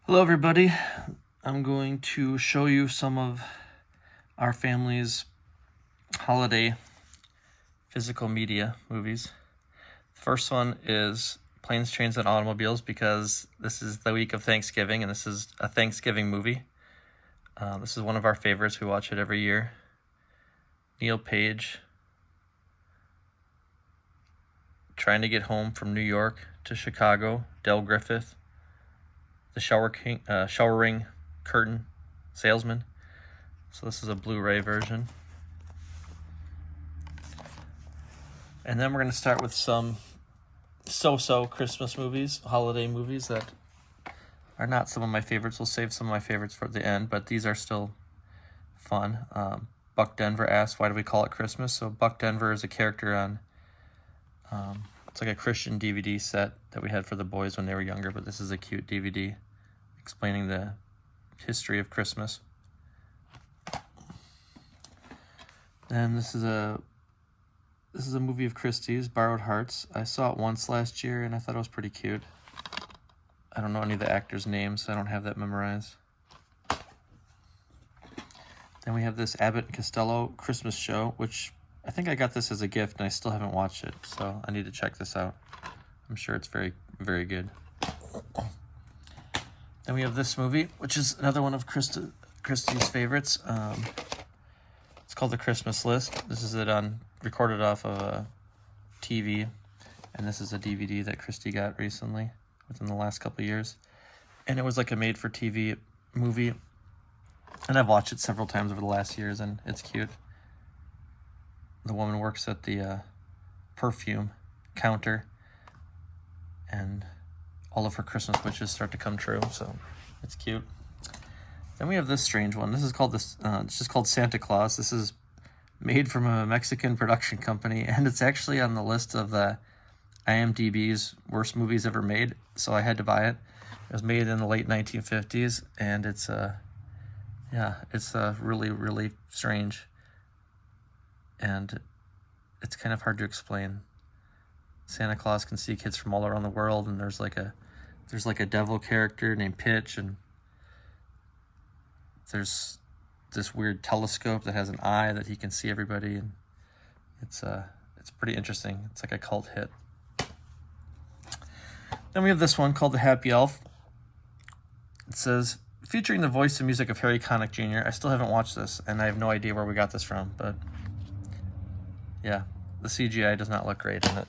Hello everybody. I'm going to show you some of our family's holiday physical media movies. The first one is Planes, Trains, and Automobiles because this is the week of Thanksgiving and this is a Thanksgiving movie. This is one of our favorites. We watch it every year. Neil Page trying to get home from New York to Chicago. Del Griffith, the showering curtain salesman. So this is a Blu-ray version. And then we're going to start with some so-so Christmas movies, holiday movies that are not some of my favorites. We'll save some of my favorites for the end, but these are still fun. Buck Denver asked, why do we call it Christmas? So Buck Denver is a character on, it's like a Christian DVD set that we had for the boys when they were younger, but this is a cute DVD explaining the history of Christmas. And this is a movie of Christie's, Borrowed Hearts. I saw it once last year and I thought it was pretty cute. I don't know any of the actors' names, so I don't have that memorized. Then we have this Abbott and Costello Christmas show, which I think I got this as a gift and I still haven't watched it, so I need to check this out. I'm sure it's very, very good. Then we have this movie, which is another one of Christie's favorites. It's called The Christmas List. This is recorded off of a TV, and this is a DVD that Christie got recently, within the last couple of years. And it was like a made-for-TV movie, and I've watched it several times over the last years, and it's cute. The woman works at the perfume counter, and all of her Christmas wishes start to come true, so it's cute. Then we have this strange one. This is called it's just called Santa Claus. This is made from a Mexican production company, and it's actually on the list of the IMDb's worst movies ever made, so I had to buy it. It was made in the late 1950s, and it's really, really strange, and it's kind of hard to explain. Santa Claus can see kids from all around the world, and there's like a devil character named Pitch, and there's this weird telescope that has an eye that he can see everybody, and it's pretty interesting. It's like a cult hit. Then we have this one called The Happy Elf. It says, featuring the voice and music of Harry Connick Jr. I still haven't watched this, and I have no idea where we got this from, but yeah, the CGI does not look great in it.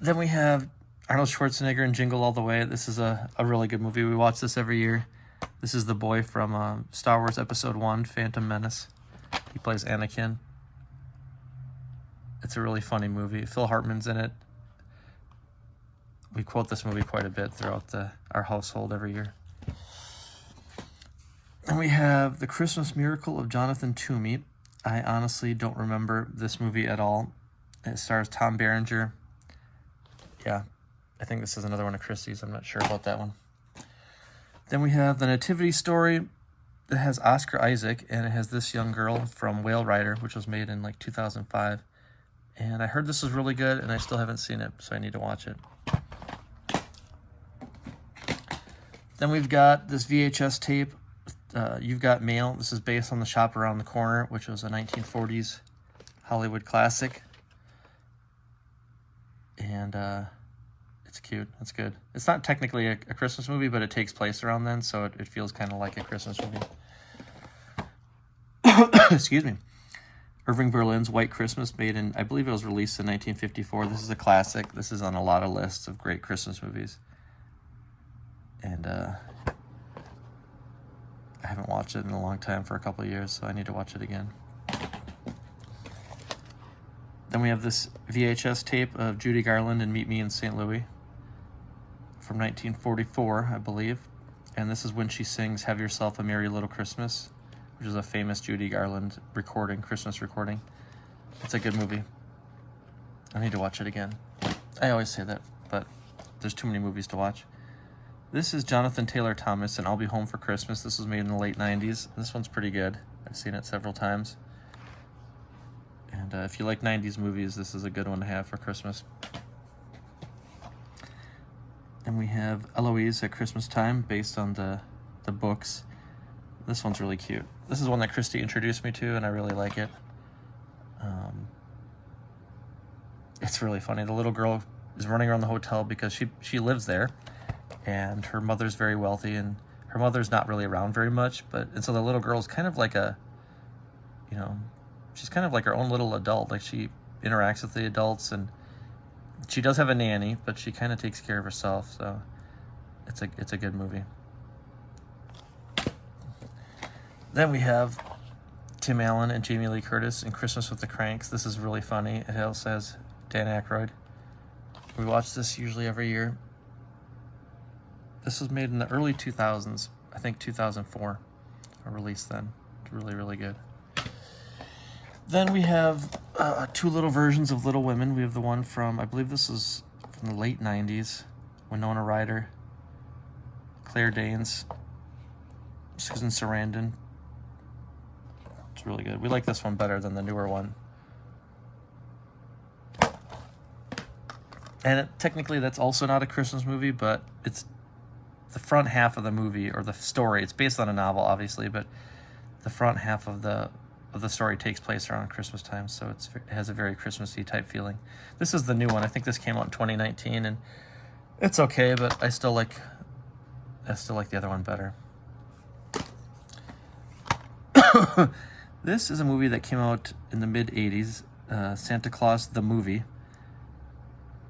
Then we have Arnold Schwarzenegger and Jingle All the Way. This is a really good movie. We watch this every year. This is the boy from Star Wars Episode 1, Phantom Menace. He plays Anakin. It's a really funny movie. Phil Hartman's in it. We quote this movie quite a bit throughout our household every year. And we have The Christmas Miracle of Jonathan Toomey. I honestly don't remember this movie at all. It stars Tom Berenger. Yeah, I think this is another one of Christie's. I'm not sure about that one. Then we have The Nativity Story that has Oscar Isaac, and it has this young girl from Whale Rider, which was made in like 2005. And I heard this was really good, and I still haven't seen it, so I need to watch it. Then we've got this VHS tape, You've Got Mail. This is based on The Shop Around the Corner, which was a 1940s Hollywood classic. And it's cute. It's good. It's not technically a Christmas movie, but it takes place around then, so it feels kind of like a Christmas movie. Excuse me. Irving Berlin's White Christmas, made in, I believe it was released in 1954. This is a classic. This is on a lot of lists of great Christmas movies. And I haven't watched it in a long time, for a couple of years, so I need to watch it again. Then we have this VHS tape of Judy Garland and Meet Me in St. Louis from 1944, I believe. And this is when she sings Have Yourself a Merry Little Christmas, which is a famous Judy Garland recording, Christmas recording. It's a good movie. I need to watch it again. I always say that, but there's too many movies to watch. This is Jonathan Taylor Thomas and I'll Be Home for Christmas. This was made in the late 90s. This one's pretty good. I've seen it several times. And if you like 90s movies, this is a good one to have for Christmas. Then we have Eloise at Christmas Time, based on the books. This one's really cute. This is one that Christy introduced me to, and I really like it. It's really funny. The little girl is running around the hotel because she lives there, and her mother's very wealthy, and her mother's not really around very much. And so the little girl's kind of like she's kind of like her own little adult. Like, she interacts with the adults, and she does have a nanny, but she kind of takes care of herself. So it's a good movie. Then we have Tim Allen and Jamie Lee Curtis in Christmas with the Cranks. This is really funny. It also has Dan Aykroyd. We watch this usually every year. This was made in the early 2000s. I think 2004. A release then. It's really, really good. Then we have two little versions of Little Women. We have the one from, I believe this is from the late 90s. Winona Ryder, Claire Danes, Susan Sarandon. It's really good. We like this one better than the newer one. And technically that's also not a Christmas movie, but it's the front half of the movie, or the story. It's based on a novel, obviously, but the front half of the story takes place around Christmas time, so it has a very Christmassy type feeling. This is the new one. I think this came out in 2019, and it's okay, but I still like the other one better. This is a movie that came out in the mid-'80s, Santa Claus the Movie.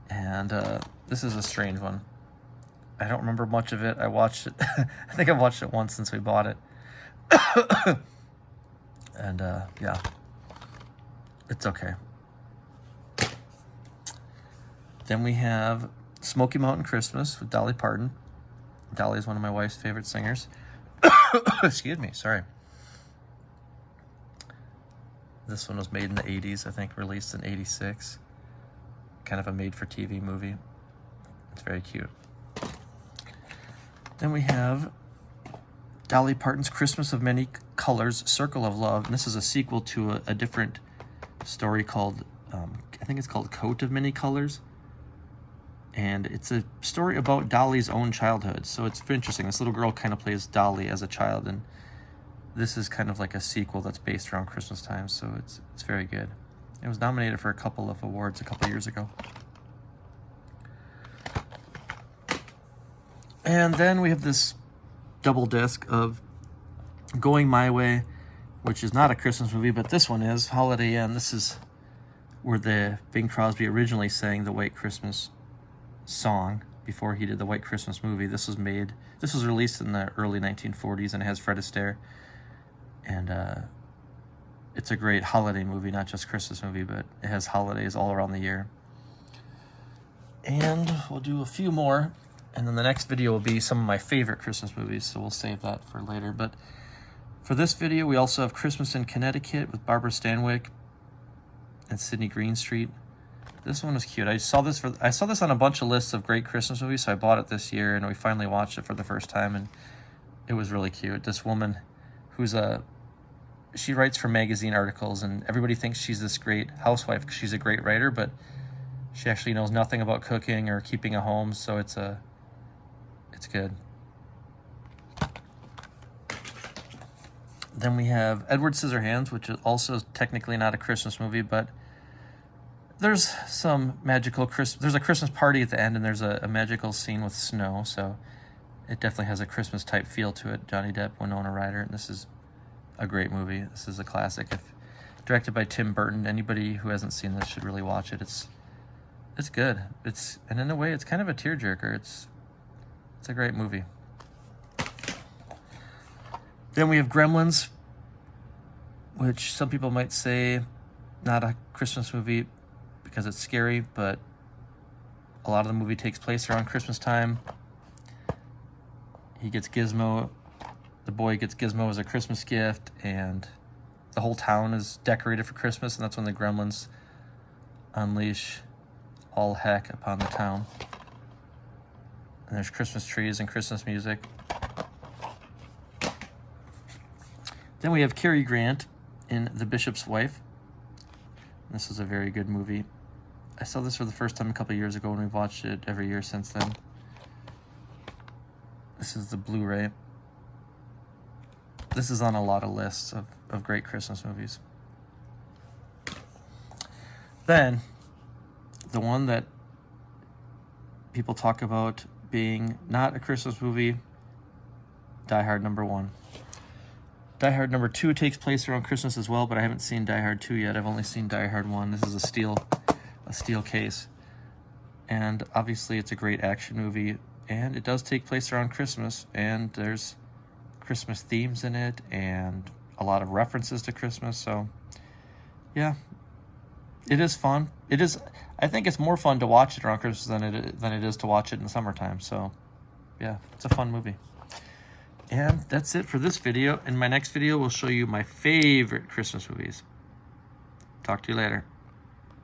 And this is a strange one. I don't remember much of it. I watched it. I think I've watched it once since we bought it. And yeah, it's okay. Then we have Smoky Mountain Christmas with Dolly Parton. Dolly is one of my wife's favorite singers. Excuse me, sorry. This one was made in the 80s, I think, released in 86. Kind of a made-for-TV movie. It's very cute. Then we have Dolly Parton's Christmas of Many Colors, Circle of Love. And this is a sequel to a different story called, I think it's called Coat of Many Colors. And it's a story about Dolly's own childhood. So it's interesting. This little girl kind of plays Dolly as a child, and this is kind of like a sequel that's based around Christmas time, so it's very good. It was nominated for a couple of awards a couple years ago. And then we have this double disc of Going My Way, which is not a Christmas movie, but this one is, Holiday Inn. This is where the Bing Crosby originally sang the White Christmas song before he did the White Christmas movie. This was released in the early 1940s, and it has Fred Astaire. And it's a great holiday movie, not just Christmas movie, but it has holidays all around the year. And we'll do a few more, and then the next video will be some of my favorite Christmas movies, so we'll save that for later. But for this video, we also have Christmas in Connecticut with Barbara Stanwyck and Sidney Greenstreet. This one was cute. I saw this on a bunch of lists of great Christmas movies, so I bought it this year, and we finally watched it for the first time, and it was really cute. This woman she writes for magazine articles, and everybody thinks she's this great housewife because she's a great writer, but she actually knows nothing about cooking or keeping a home, so it's good. Then we have Edward Scissorhands, which is also technically not a Christmas movie, but there's some magical there's a Christmas party at the end, and there's a magical scene with snow, so it definitely has a Christmas type feel to it. Johnny Depp, Winona Ryder, and this is a great movie. This is a classic. Directed by Tim Burton. Anybody who hasn't seen this should really watch it. It's good. And in a way, it's kind of a tearjerker. It's a great movie. Then we have Gremlins, which some people might say not a Christmas movie because it's scary, but a lot of the movie takes place around Christmas time. He gets Gizmo. The boy gets Gizmo as a Christmas gift, and the whole town is decorated for Christmas, and that's when the Gremlins unleash all heck upon the town. And there's Christmas trees and Christmas music. Then we have Cary Grant in The Bishop's Wife. This is a very good movie. I saw this for the first time a couple years ago, and we've watched it every year since then. This is the Blu-ray. This is on a lot of lists of great Christmas movies. Then, the one that people talk about being not a Christmas movie, Die Hard #1. Die Hard #2 takes place around Christmas as well, but I haven't seen Die Hard 2 yet. I've only seen Die Hard 1. This is a steel case. And obviously it's a great action movie, and it does take place around Christmas, and there's Christmas themes in it and a lot of references to Christmas. So yeah, it is fun. I think it's more fun to watch it around Christmas than it is to watch it in the summertime. So yeah, it's a fun movie. And that's it for this video. In my next video, we'll show you my favorite Christmas movies. Talk to you later.